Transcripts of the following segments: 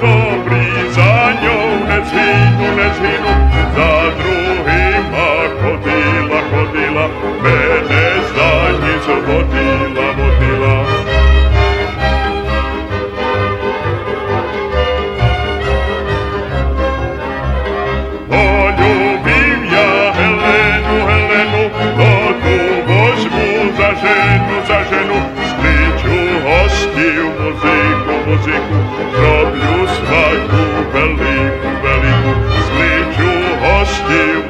добрі, за нього не згину, за другима ходила, мене за ніс водила. Полюбив я Гелену, оту возьму за жену, скличу гостів музику, зроблю свадьбу велику, скличу гостів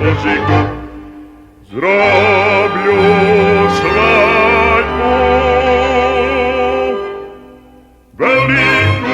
музику, зроблю свадьбу велику.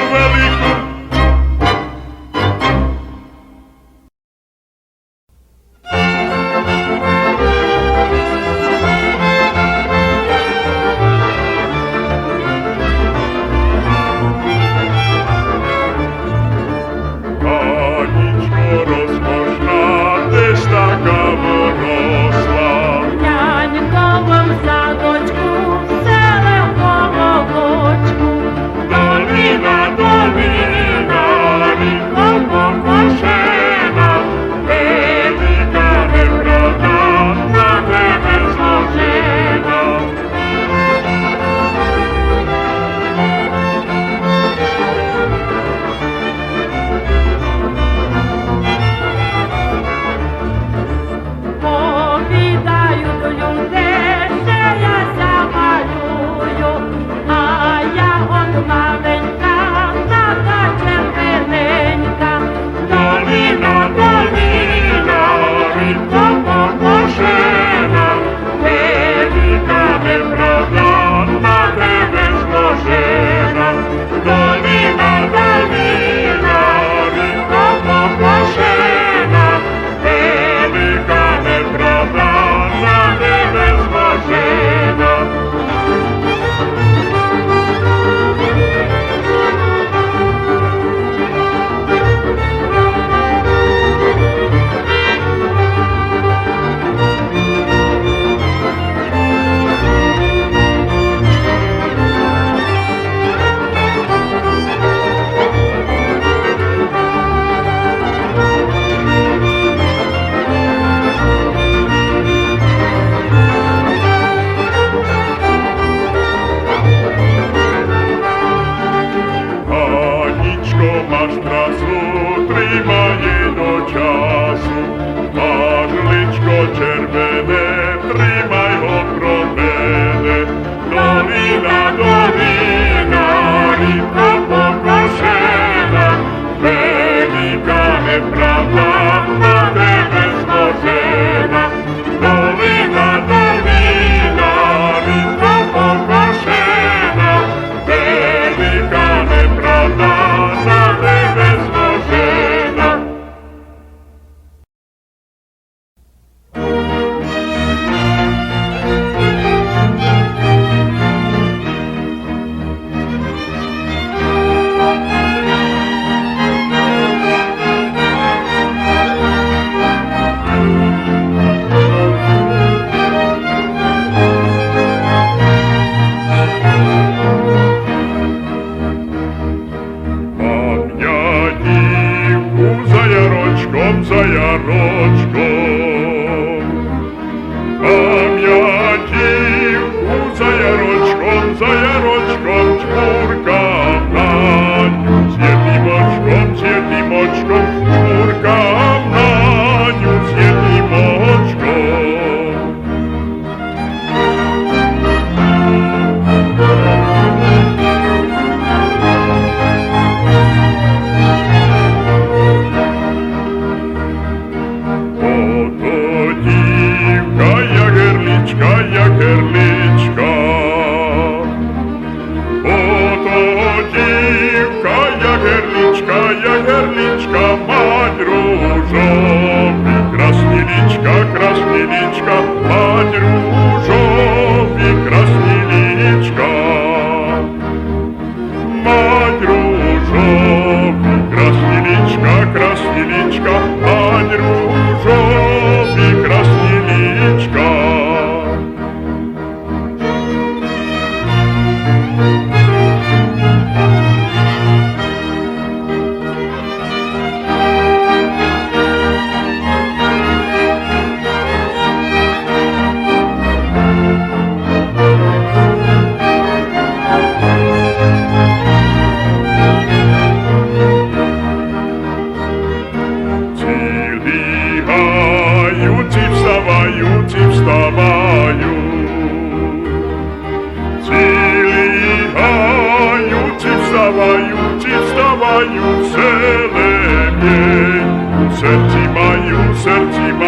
маю целем jej, u serci maju celem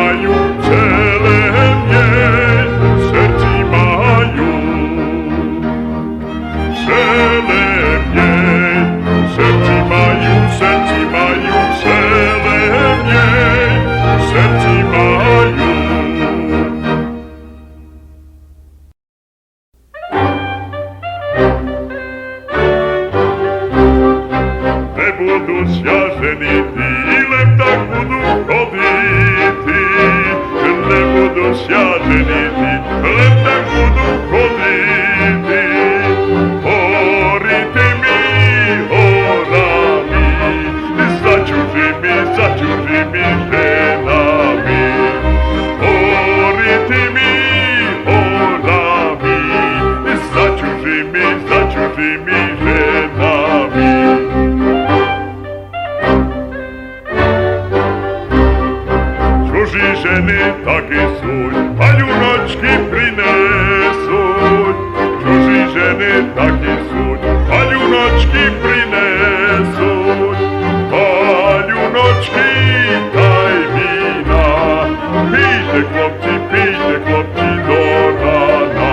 jej, u serci maju celem jej, u serci maju celem jej, u serci maju. Budu ja ženiti, ilem tak budu hoditi. Ne budu ja ženiti, ilem tak budu hoditi. Horite mi, horami, začuži mi ženami. Horite mi, horami, začuži mi ženami. Čuži ženi taki suj, a junački prinesuj. Čuži ženi taki suj, a junački prinesuj. A junački daj vina, pijte klopci do rana.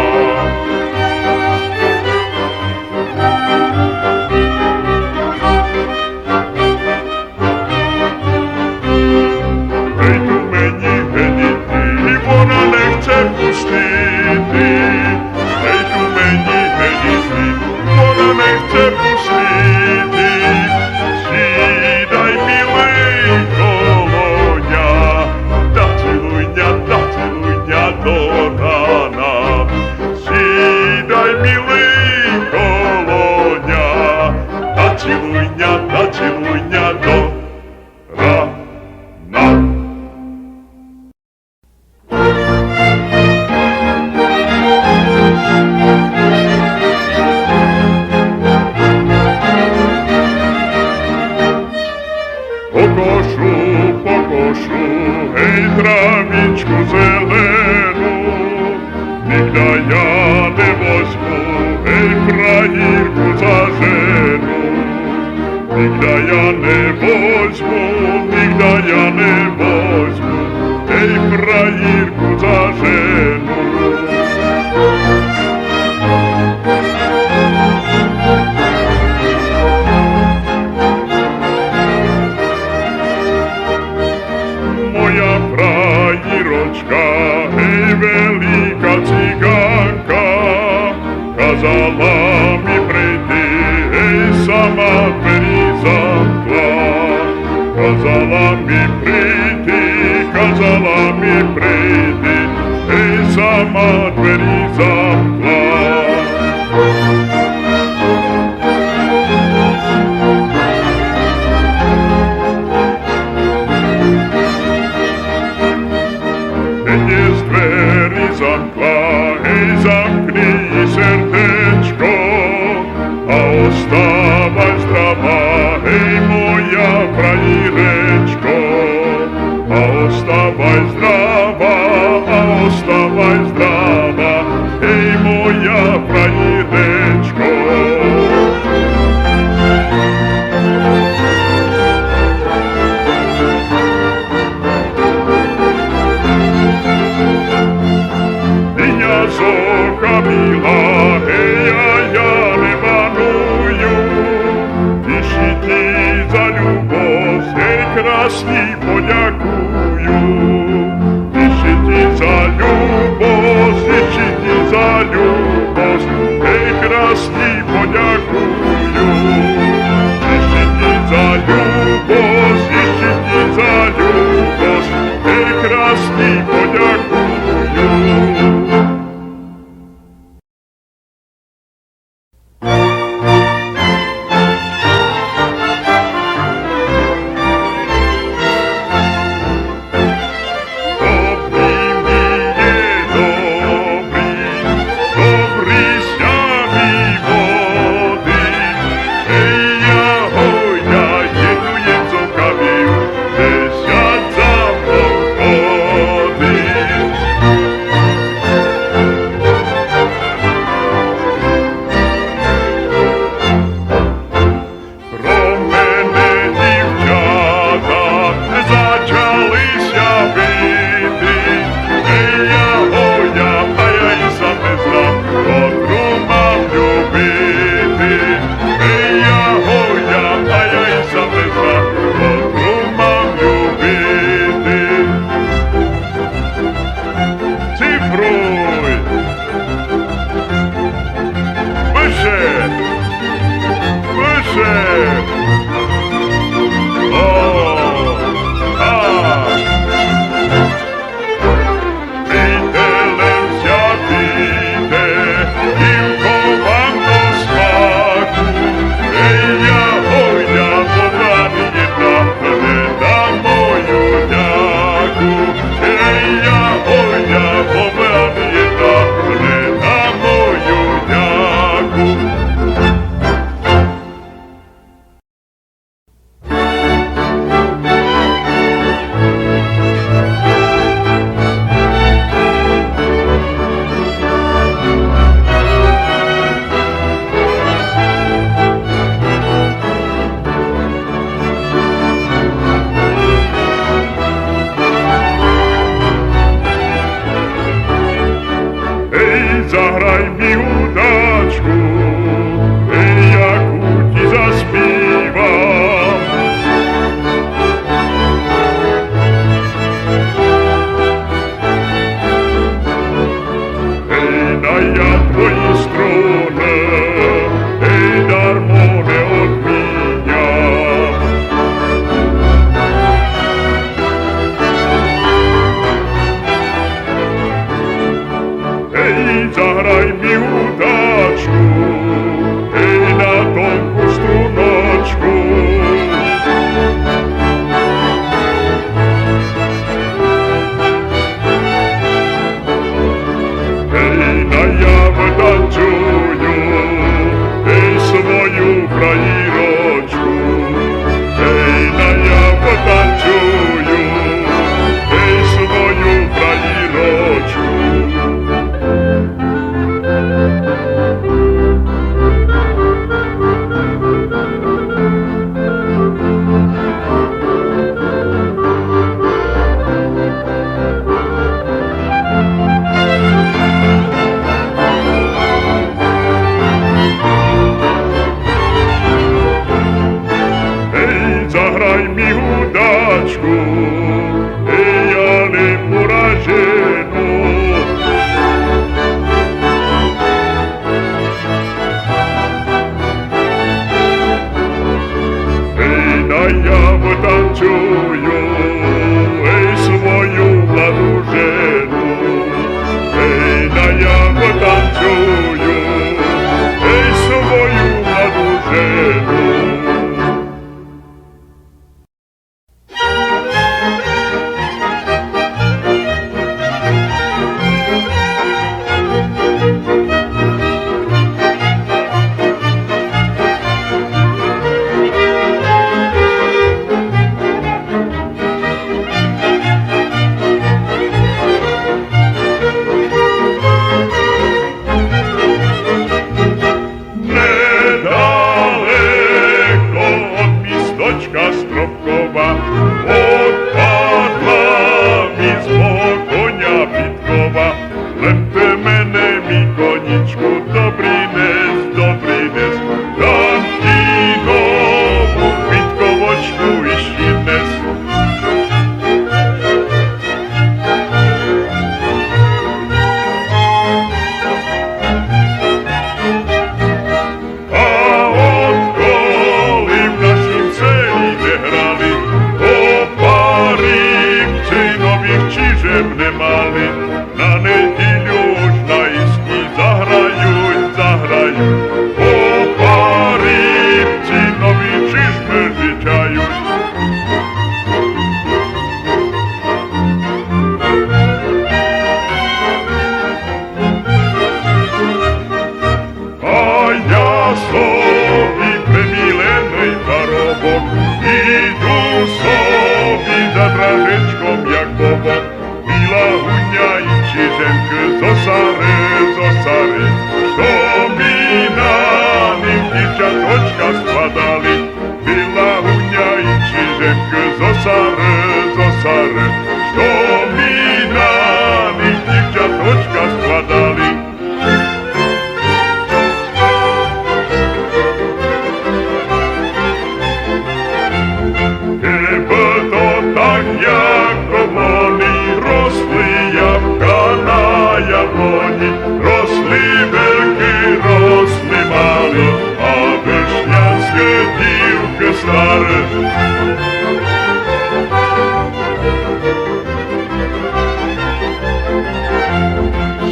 Pustiti, ej tu meni heniti, ona ne chce pustiti. Sidaj milej koloňa, da cilujňa do rana. Sidaj milej koloňa, da cilujňa do rana. Pokošu, hej travičku zelenu, nikda ja ne возьму, hej frajirku za ženu. Nikda ja ne возьму, hej frajirku za ženu. Moja frajiročka, hej velika ciganka, kazala mi prejti, hej sama dveri zamkla. Kazala mi prejti, hej sama dveri zamkla. Hej, zamknij srdečko a ostávaj zdravá, hej, moja frajírečko. A ostávaj zdravá, hej, moja frajírečko. Zoka milá, hej, ja nevanuju, tyši ti za ľubosť, hej, krásny poďakujú. Tyši ti za ľubosť, hej, krásny poďakujú. Tyši ti za ľubosť, hej, krásny poďakujú. я витанцюю, ей, свою младу жену. Ей, да я витанцюю, ей, свою младу жену. Стропкова, отпадла мій з коня підкова. Лепте мене, мій конічку, добрий нес, дам ті нову підковочку і щінес. Не мали, на неділю ж на існі заграють, о парибці нові чижми звичають. А я собі примілений парубок, іду собі за дражечком, як бобок. Біла гуня і чижемки, зосари, що ми на них дівчаточка складали. Біла гуня і чижемки, зосари, що ми на них дівчаточка складали. Нібито так, як вони росли ябка на яблоні, росли великі, росли малі, а вишнянські дівки старі.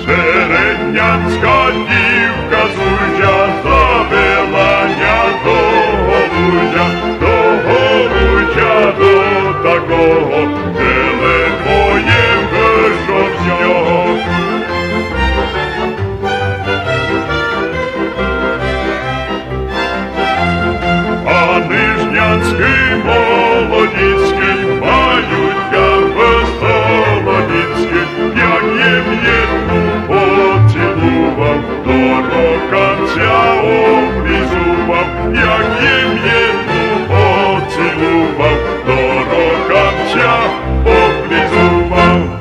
Середнянська дівка зужя завелання до голужя, до такого, телефоєм вийшов з нього. А Нижнянський, Молодіцький мають гарби солодіцькі, як їм єдну поцілував, до кінця облізував, як їм єдну поцілував, до кінця облізував.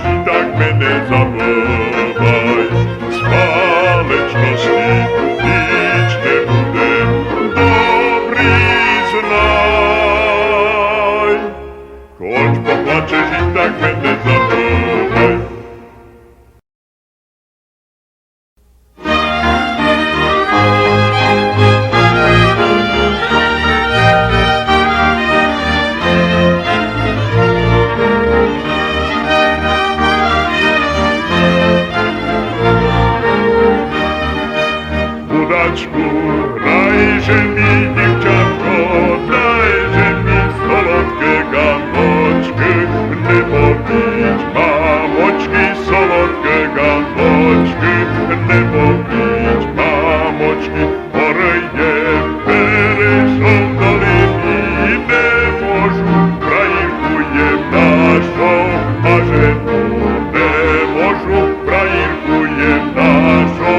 і так мене забувай. З палечності ніч не буде, добрий знай. Хоч поплачеш, і так мене забувай. Удачку, рай же мій дівчатко, дай же мій солодке ганочки, не мовіть, мамочки, солодке ганочки, не мовіть, мамочки, горе є, перейшов долині, не можу, країнку є нашу, а жену не можу, країнку є нашу,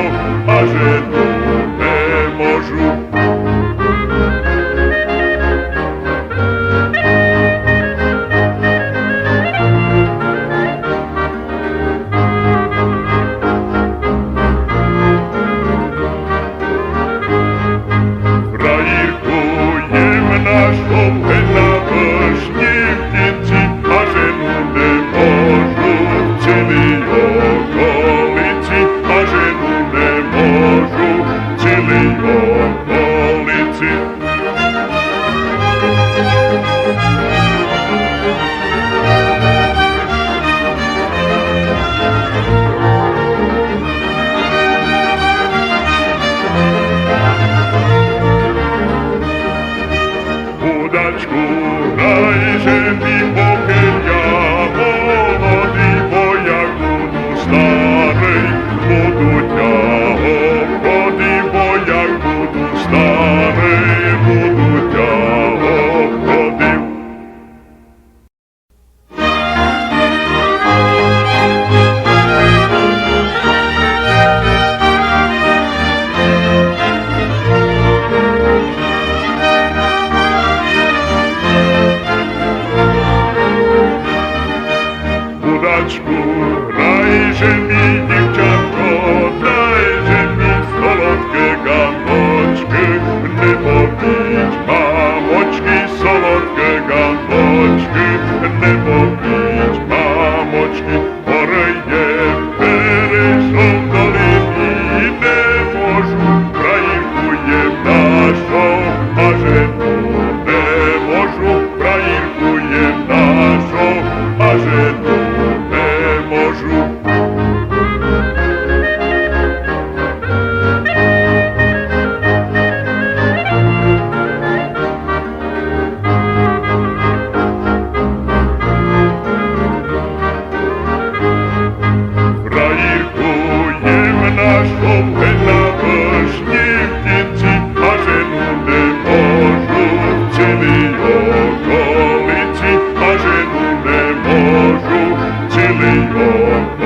а жену не можу. Країркуєм нашу на вишні в кінці, а жену не можу в цілій околиці, а жену не можу в цілій околиці. Удачку, дай же мій поки я молодий, бо як буду старий, будуть обходи, бо як буду старий, будуть обходи. Удачку, рай же мій дівчатко, дай же мій солодке ганочки, не мовіть, мамочки, солодке ганочки, не мовіть, мамочки, горе є, перейшов долині, не можу, країнку є нашу, а жену не можу, країнку є нашу, а жену не можу. Країркуєм нашу на вишні в кінці, а жену не можу в цілій околиці, а жену не можу в цілій околиці.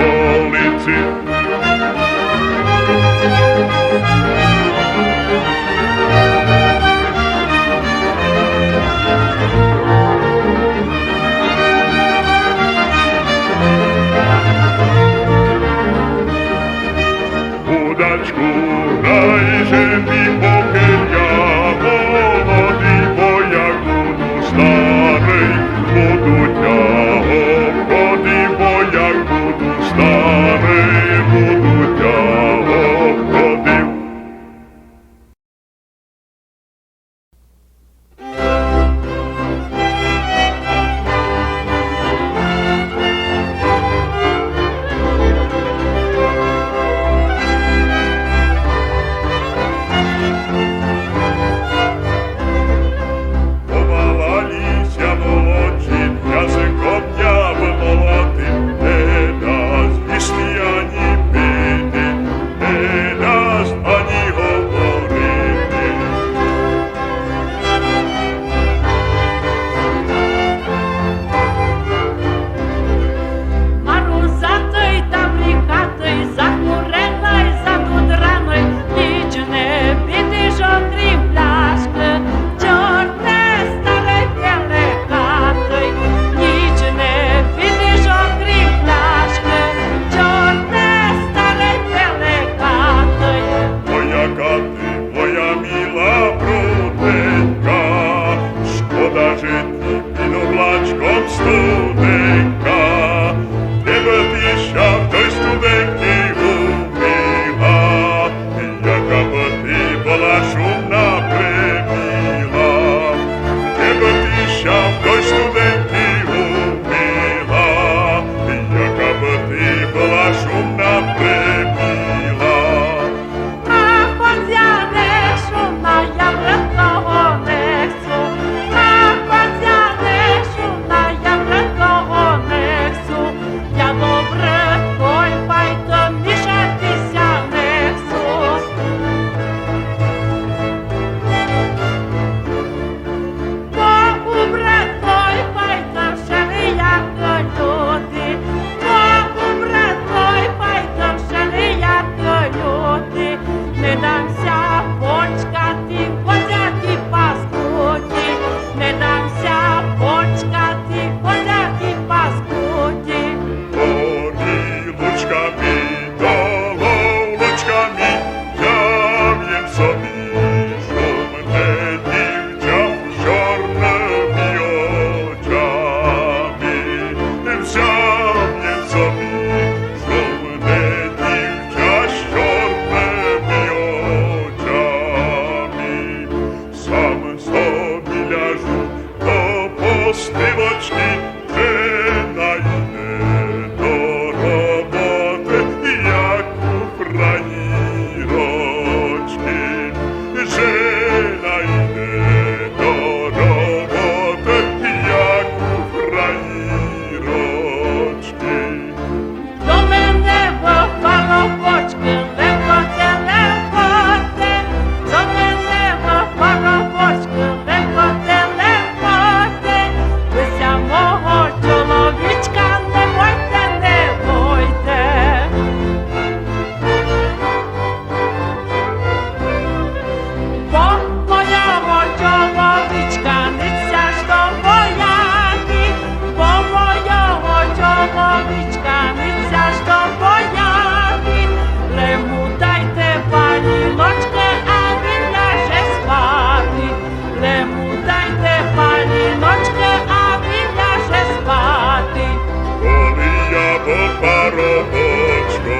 паровочко,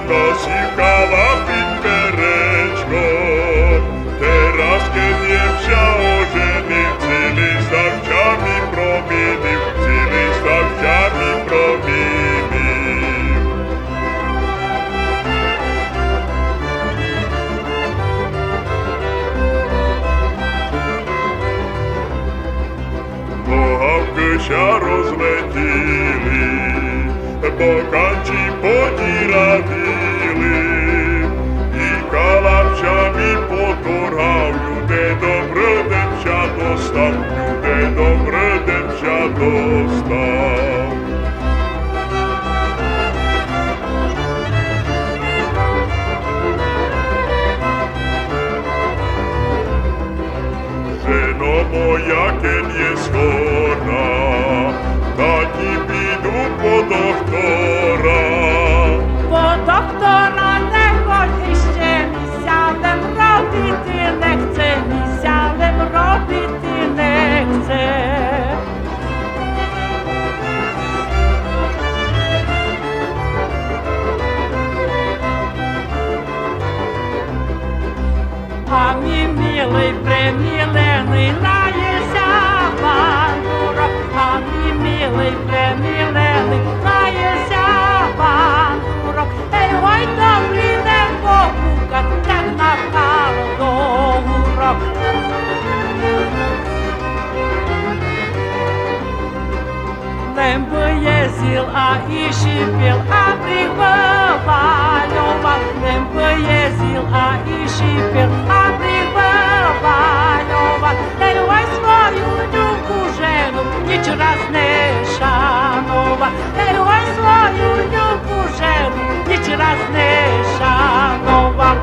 носікала під беречком, teraz kiedy wsia ożenił, cili starciami promienił, cili starciami promienił. Nohawki się rozletili, bokanci podzirawili, i kalapciami potorhał, de dobre demsia dostał, de dobre demsia dostał. Żeno moja, kiedy jest chora, taki pidu po doktora. Po doktora nie chodziście, misialem robić nie chcę, misialem robić nie chcę. A mi milej, premilený, naježa bandurok. A mi milej, premilený, naježa bandurok. Ej, oj, dobrý nebo kúkať, tak napál do úrok. Lembo jezdil a išipil a prihvaľoval. Lembo jezdil a išipil a prihvaľoval. Ej, svoju ňuku ženu nič raz nešanoval. Ej, svoju ňuku ženu nič raz nešanoval.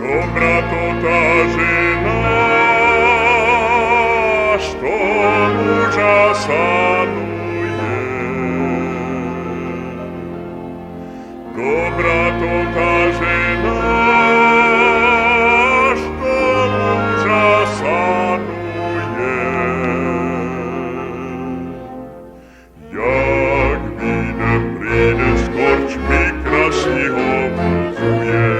Добра то та жена, что мужа санує. Добра то та жена, что мужа санує. Як він прийде з корчми, красного музує.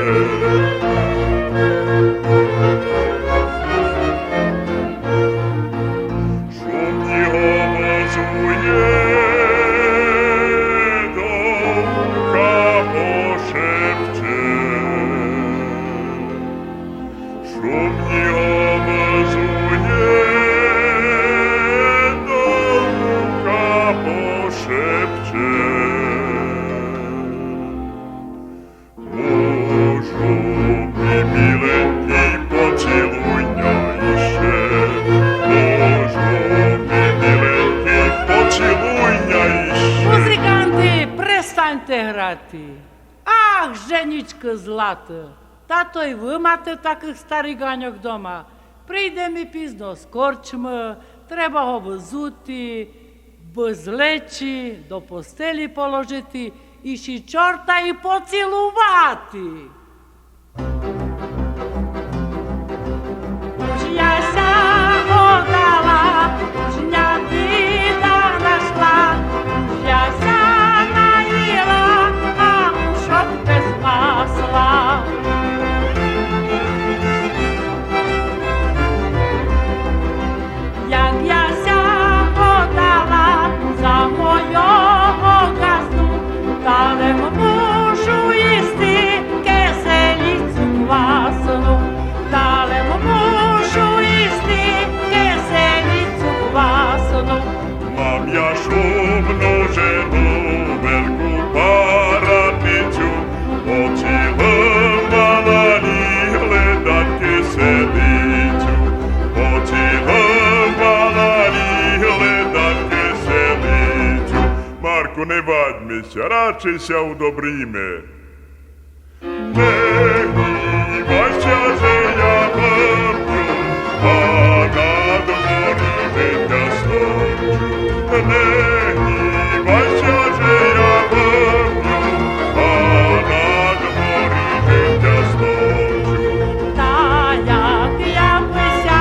Перестаньте грати. Ах, Женічко злата, та то й ви мате таких стариганьок дома. Прийде ми пізно з корчми, треба го взути, без лечі, до постелі положити і ще чорта і поцілувати. Я заходала, жня біда нашла, я наїла, а мушок без масла. Як я заходала за мойого газду, дали мушу їсти киселицю квасну, дали мушу їсти киселицю квасну. Mam ja szumną żeną, wielką paradnicю, поцілувала ледат киселицю, поцілувала ледат киселицю. Марку, не вадьмися, радшися у добріме. Не гнівайся, же я вип'ю, а на дворі життя стою. Не гнівайся, же я вип'ю, а на дворі життя стою. Та як я бися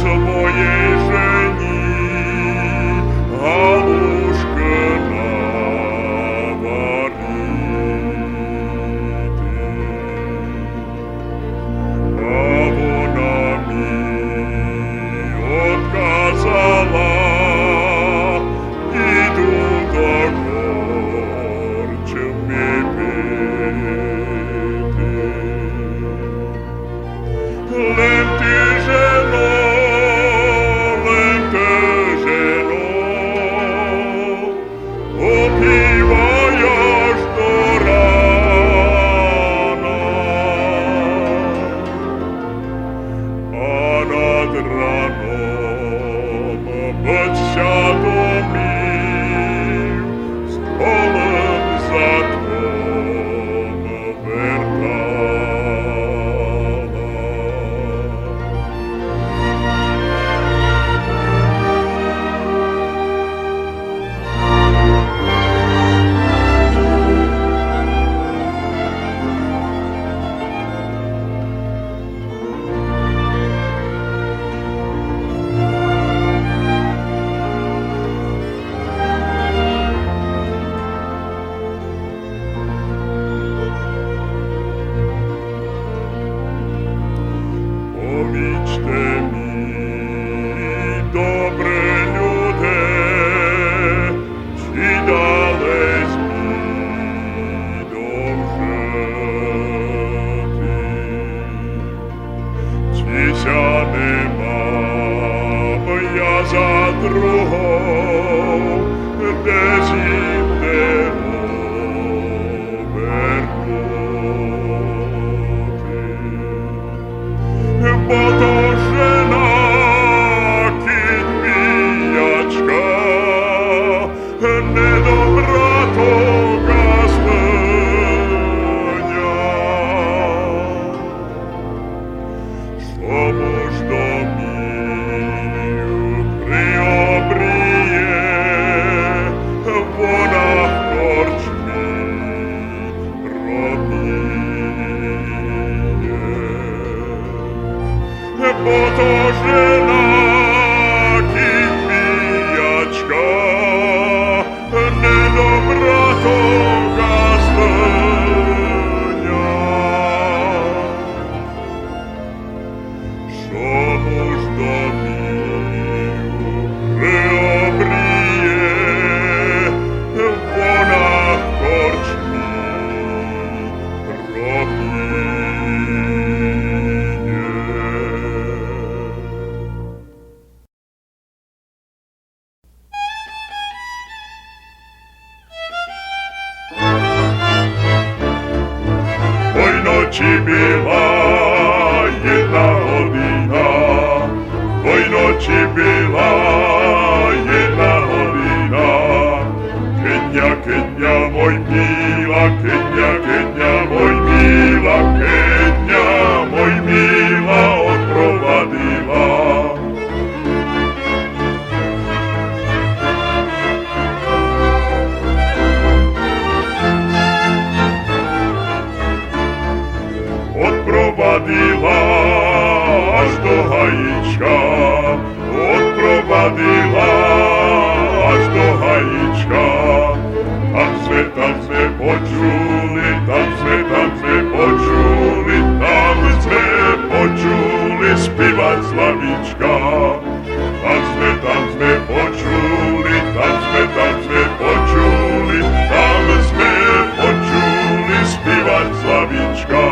своей жени, галушка наварите. А вона ми отказала, іду до корчми пити. Ленте жено, опівай аж до рана, а над раном баться домів з голим задком вертала. Помічте мій, добре люди, чи дались мій довжити, чися нема я за другого, десь іде бо то жена кінь-піячка, недобра то газдиня. Що ж домів приобріє, вона в корчмі робіє. Бо то жена кінь-піячка, недобра то газдиня. Чому ж домів приобріє, вона в корчмі робіє. Ой, ночі біла jedna hodina, ой, ночі біла jedna hodina. Kenia, Kenia, moj mila, Kenia, Kenia, moj mila, Kenia, moj mila, odprovadila. Odprovadila až do hajíčka, odprovadila až do hajíčka. Tam sme počuli, tam sme počuli, tam sme počuli spívať slavíčka. Tam sme počuli, tam sme počuli, tam sme počuli spívať slavíčka.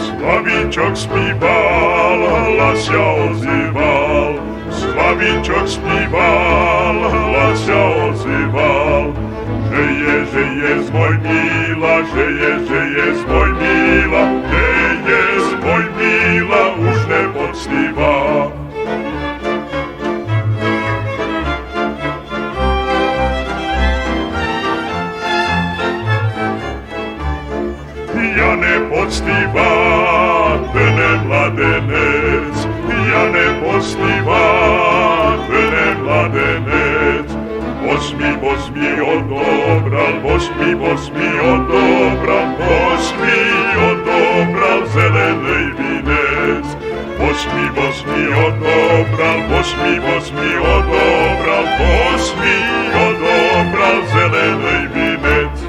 Slavíčok spíval, hlas sa ozýval. Slavíčok spíval, hlas sa ozýval. Že je môj milá, že je môj milá, že je môj milá, už nepoctivá. поспівати младенець. Восьмій одобрав, восьмій одобрав зелений вінець. Восьмій одобрав, восьмій одобрав зелений вінець.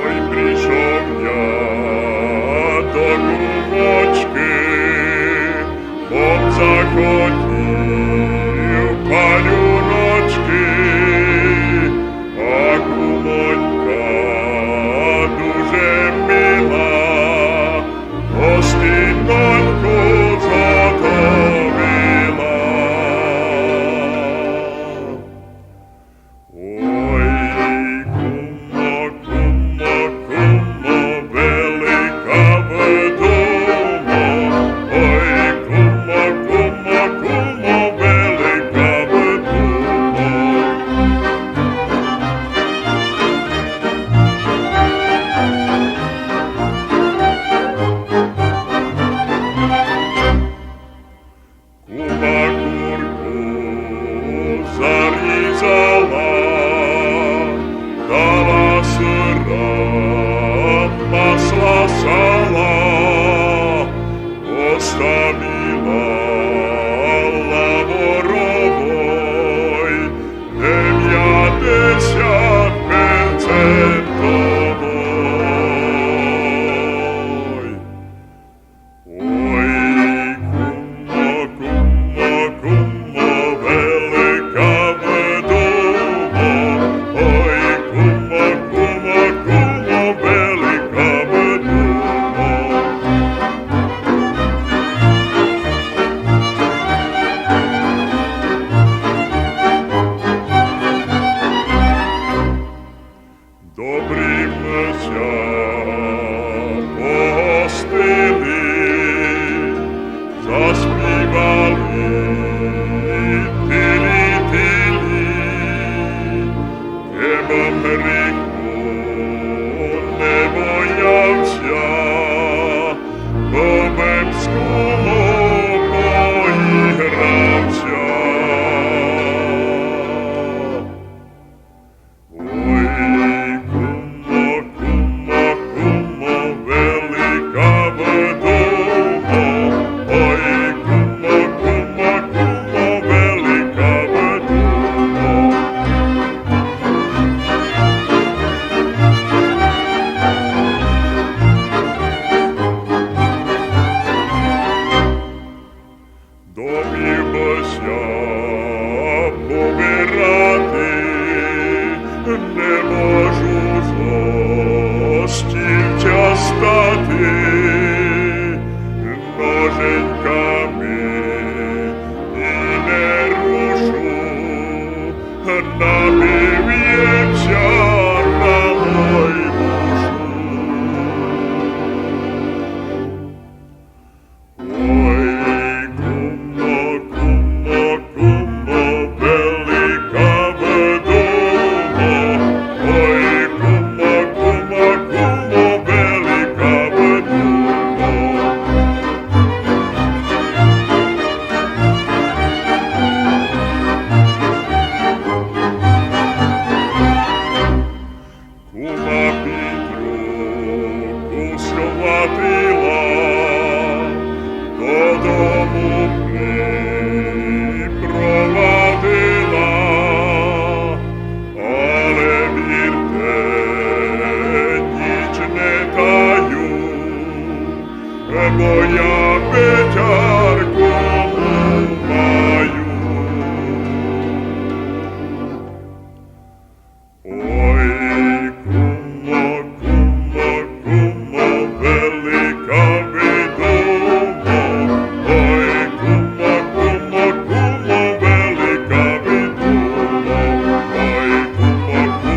Ой, прийшов я до кумочки, бо захотів палюночки, а кумонька дуже мила, гостиноньку зготовила. Ой, кумо, велика вдома. Ой, кумо, велика вдома. Кума курку зарізала, дала сира, масла, сала, поставила лавровой 90 пенцетовой. Ой, кумо, велика вдома. Ой, кумо, велика вдома. Добрімося погостили, заспівали тилі-тилі, небом гріху не боявся, бо з кумом поігрався. Ой, кумо, велика вдома. Ой, кумо, велика вдома. Домівся побирати, не можу злостівця стати, ноженьками і не рушу, набив'ється на мой душу. Ой, кумо, велика вдома. Ой, кумо, велика вдома. Кума під руку схватила, додому припровадила, але вірте, ніч не таю, бо я печарку маю. Ой, кумо, велика вдома. Ой, кумо, велика вдома. Ой,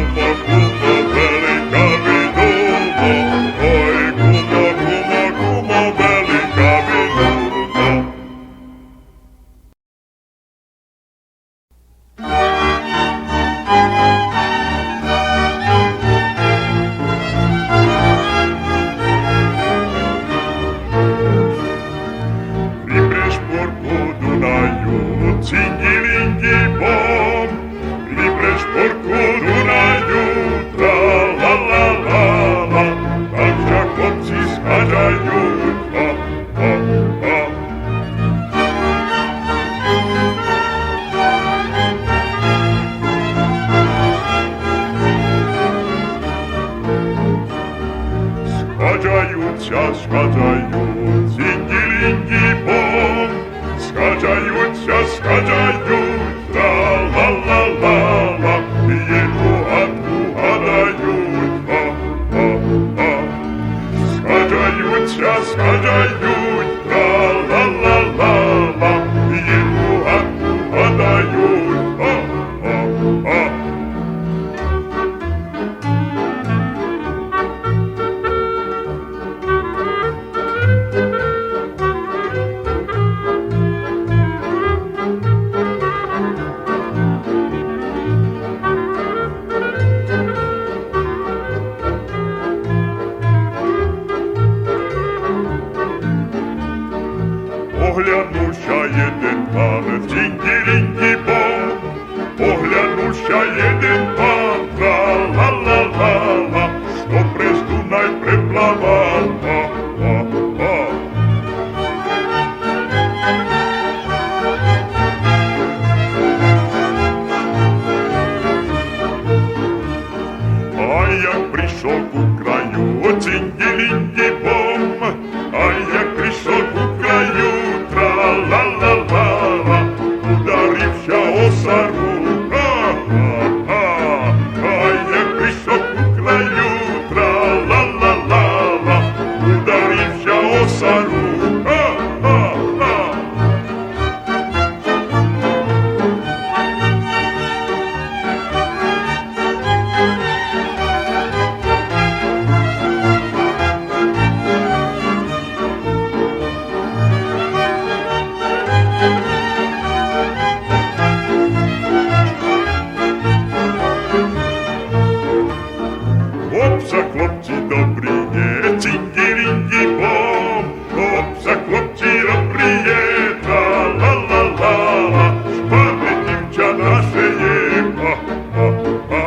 кумо, велика вдома. Згаджаються, згадzaють, зінді-лінді-бом. Згаджаються, згаджають, тра-ла-ла-ла-ла. Їду гадку гадають, ха-ха-ха. Згаджаються, згаджають, тра-ла-ла-ла-ла. Їду гадку гадають, ха-ха-ха. Оглянувся єдин пан, тінді-лінді-бом. Оглянувся єдин пан, тра-ла-ла-ла-ла. Що през Дунай приплавав, ха-ха-ха. А як прийшов у краю, тінді-лінді-бом. А як прийшов у краю, тра-ла-ла-ла-ла, ударився о сару, ха-ха-ха. А як прийшов у краю, тра-ла-ла-ла-ла, ударився о сару, ха-ха-ха. Хлопця, хлопці добрі є, тінді-лінді-бом. Хлопця, хлопці добрі є, тра-ла-ла-ла-ла. Шпане дівча наше є, ха-ха-ха.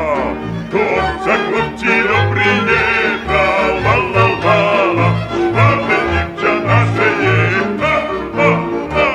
Хлопця, хлопці добрі є, тра-ла-ла-ла-ла. Шпане дівча наше є, ха-ха-ха.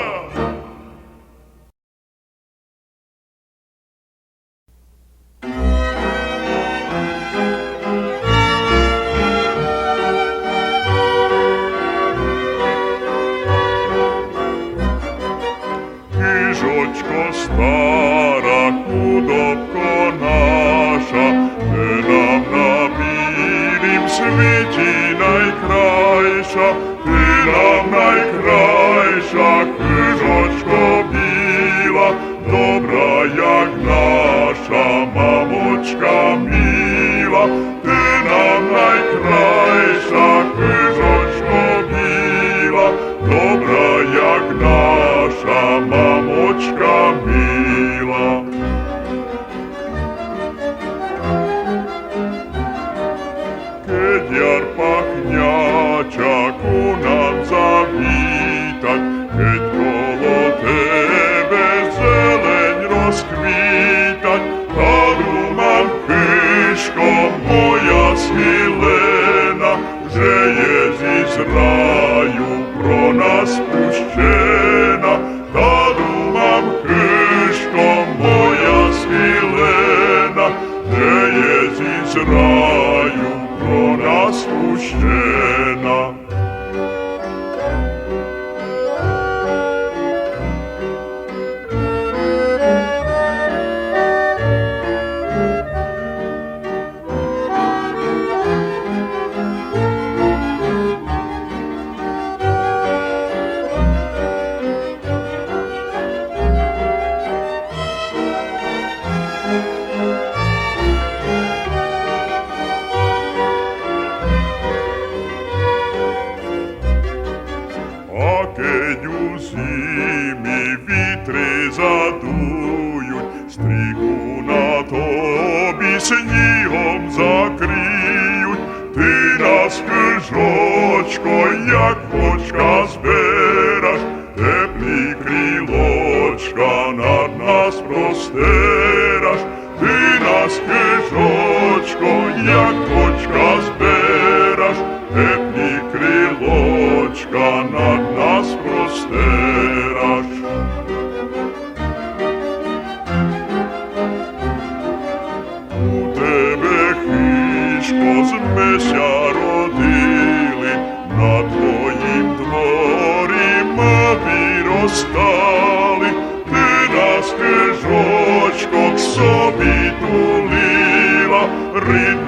Книжечко стара, худобко наша, ти нам на білім світі найкрайша, ти нам найкрайша, книжечко біла, добра, як наша мамочка міла, ти нам найкрайша, книжечко біла, добра, як наша мамочка мила. Кедяр пахняча, ку нам завітать, геть коло тебе зелень розквітать, та думам кишко моя схилена, вже є зі раю про нас пущена, та думам кишко моя схилена, вже є зі раю про нас пущена. Кедю зимі вітри задують, стріху на тобі снігом закриють, ти нас, хижочко, як почка збереш, теплі крилочка над нас простереш, ти нас, хижочко, як почка збереш, теплі крилочка над нас простереш. У тебе хишко з меся родив, стали, ти на стежочках собі тулила, рідна